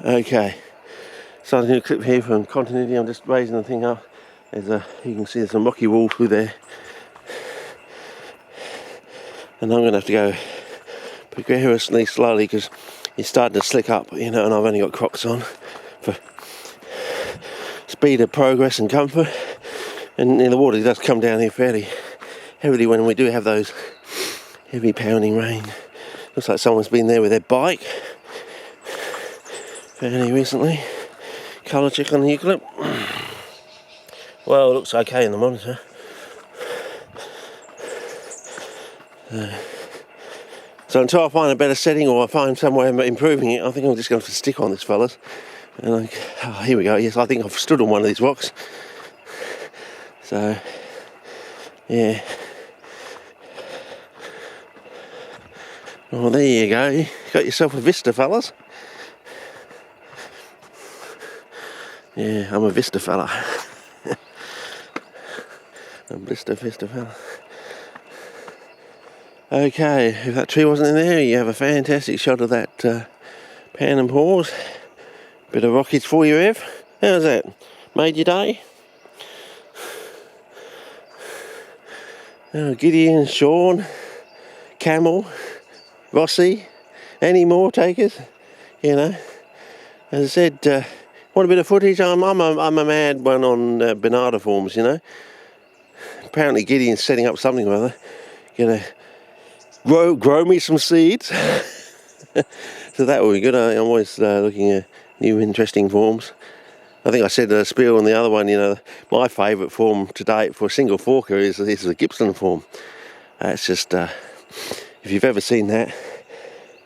Okay, so I'm going to clip here from continuity. I'm just raising the thing up. You can see there's some rocky wall through there, and I'm going to have to go progressively slowly because it's starting to slick up, and I've only got Crocs on for speed of progress and comfort. And the water does come down here fairly heavily when we do have those heavy pounding rain. Looks like someone's been there with their bike fairly recently. Colour check on the eucalypt. Well, it looks okay in the monitor. So until I find a better setting or I find some way of improving it, I think I'm just going to stick on this, fellas. And here we go. Yes, I think I've stood on one of these rocks. So, yeah. Well, there you go. You got yourself a vista, fellas. Yeah, I'm a vista fella. I'm vista fella. Okay, if that tree wasn't in there, you have a fantastic shot of that pan and pause. Bit of rockets for you, Ev. How's that? Made your day? Gideon, Sean, Camel, Rossi, any more takers? As I said, want a bit of footage? I'm a mad one on banana forms, Apparently Gideon's setting up something or other. Gonna grow me some seeds. So that will be good. I'm always looking at new interesting forms. I think I said a spiel on the other one, my favourite form to date for a single forker is the Gibson form. It's just, if you've ever seen that,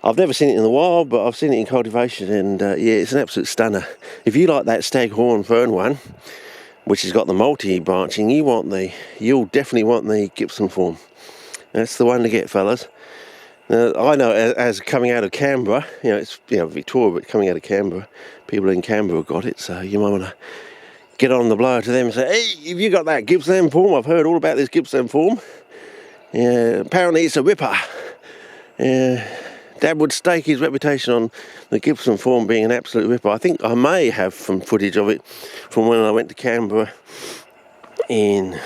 I've never seen it in the wild, but I've seen it in cultivation, and it's an absolute stunner. If you like that staghorn fern one, which has got the multi-branching, you'll definitely want the Gibson form. That's the one to get, fellas. I know as coming out of Canberra, it's Victoria, but coming out of Canberra, people in Canberra got it, so you might want to get on the blower to them and say, hey, have you got that Gibson form? I've heard all about this Gibson form. Yeah, apparently it's a ripper. Dad would stake his reputation on the Gibson form being an absolute ripper. I think I may have some footage of it from when I went to Canberra in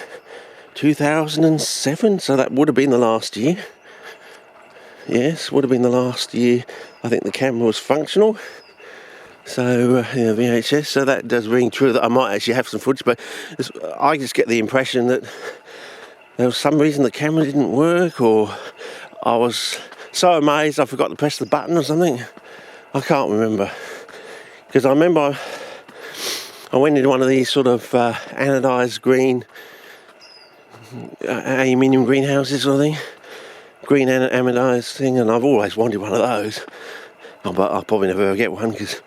2007, so that would have been the last year. Yes, would have been the last year. I think the camera was functional. So, VHS, so that does ring true that I might actually have some footage, but I just get the impression that there was some reason the camera didn't work, or I was so amazed I forgot to press the button or something. I can't remember. Because I remember I went into one of these sort of anodised green, aluminium greenhouses or thing. Green anodised thing, and I've always wanted one of those. But I'll probably never ever get one because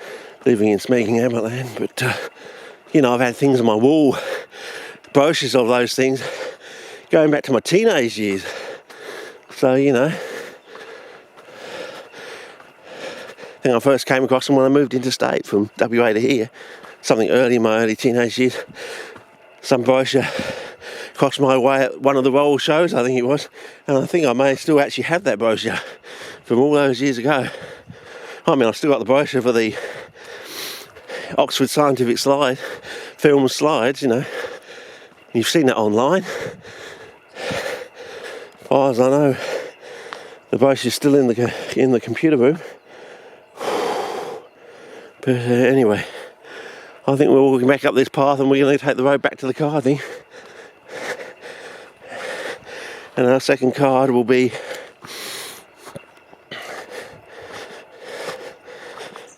living in Smeaking Aberland. But I've had things on my wall, brochures of those things, going back to my teenage years. So I think I first came across them when I moved interstate from WA to here. Something early in my early teenage years. Some brochure crossed my way at one of the roll shows, I think it was, and I think I may still actually have that brochure from all those years ago. I've still got the brochure for the Oxford Scientific film slides, You've seen that online. As far as I know, the brochure's still in the computer room. But anyway, I think we're walking back up this path and we're going to take the road back to the car, I think. And our second card will be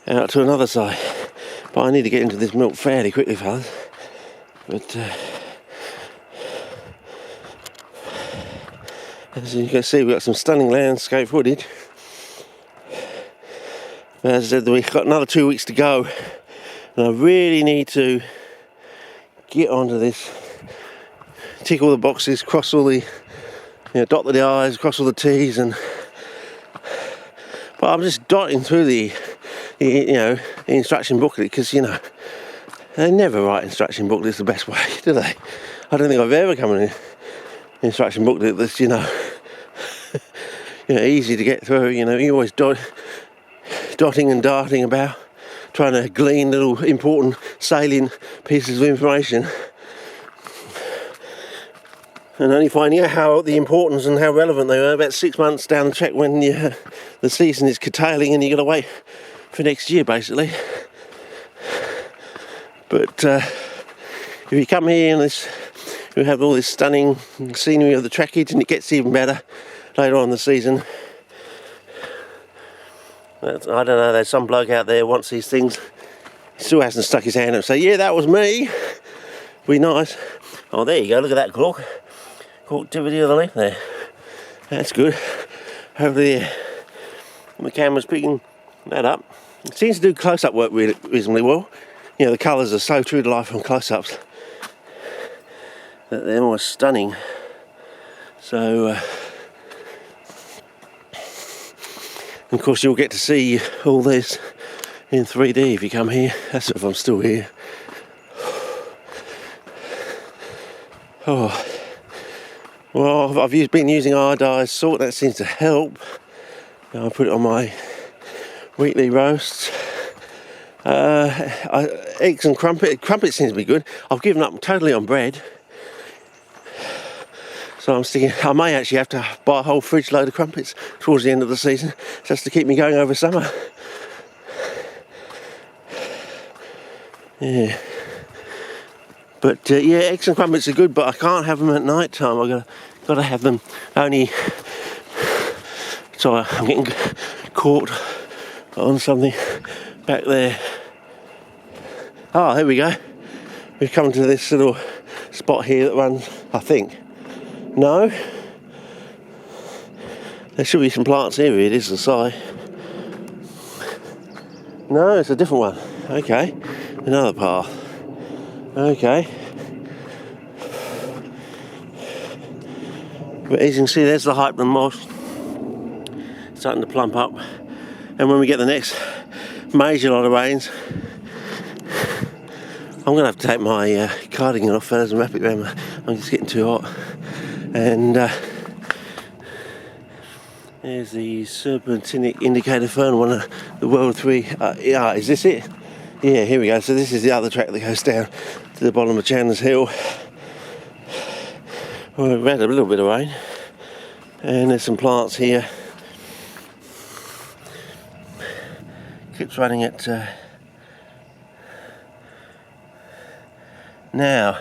out to another side. But I need to get into this milk fairly quickly, fellas. But as you can see, we've got some stunning landscape footage. But as I said, we've got another 2 weeks to go. And I really need to get onto this, tick all the boxes, cross all the dot the I's, cross all the T's, but I'm just dotting through the instruction booklet because they never write instruction booklets the best way, do they? I don't think I've ever come in an instruction booklet that's easy to get through. You always dotting and darting about trying to glean little important salient pieces of information, and only finding out how the importance and how relevant they were about 6 months down the track when the season is curtailing and you've got to wait for next year basically. But if you come here and you have all this stunning scenery of the trackage, and it gets even better later on in the season. I don't know, there's some bloke out there who wants these things, he still hasn't stuck his hand up and say, yeah, that was me. Be nice. Oh, there you go, look at that corktivity of the leaf there. That's good. Hopefully the camera's picking that up. It seems to do close-up work reasonably well. You know, the colours are so true to life on close-ups that they're almost stunning. So, of course, you'll get to see all this in 3D if you come here. That's if I'm still here. Oh, well, I've been using iodized salt. That seems to help. I put it on my weekly roasts. Eggs and crumpet. Crumpet seems to be good. I've given up totally on bread. So I'm sticking. I may actually have to buy a whole fridge load of crumpets towards the end of the season, just to keep me going over summer. Yeah. But yeah, eggs and crumpets are good, but I can't have them at night time. I've got to have them only. Sorry, I'm getting caught on something back there. Oh, here we go. We've come to this little spot here that runs, I think. No? There should be some plants here, it is the side. No, it's a different one. Okay, another path. Okay. But as you can see, there's the Hypland moss starting to plump up. And when we get the next major lot of rains, I'm going to have to take my cardigan off, fellas, and wrap it around. I'm just getting too hot. And there's the serpentinic indicator fern, one of the World 3. Yeah, is this it? Yeah, here we go. So this is the other track that goes down to the bottom of Chandler's Hill. Well, we've had a little bit of rain. And there's some plants here. Keeps running it. Now,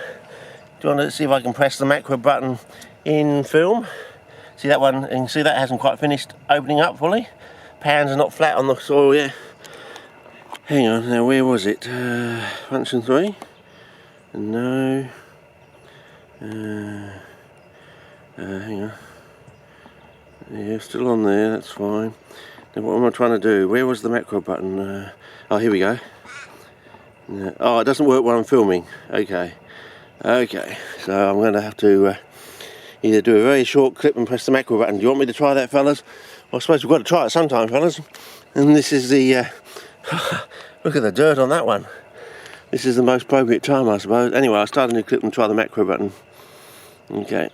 do you want to see if I can press the macro button in film? See that one? And you can see that hasn't quite finished opening up fully. Pans are not flat on the soil yet. Hang on, now where was it? Function 3? No. Hang on. Yeah, still on there, that's fine. Now what am I trying to do? Where was the macro button? Oh, here we go. Oh, it doesn't work when I'm filming. Okay. Okay, so I'm going to have to either do a very short clip and press the macro button. Do you want me to try that, fellas? Well, I suppose we've got to try it sometime, fellas. And this is the... look at the dirt on that one. This is the most appropriate time, I suppose. Anyway, I'll start a new clip and try the macro button. Okay.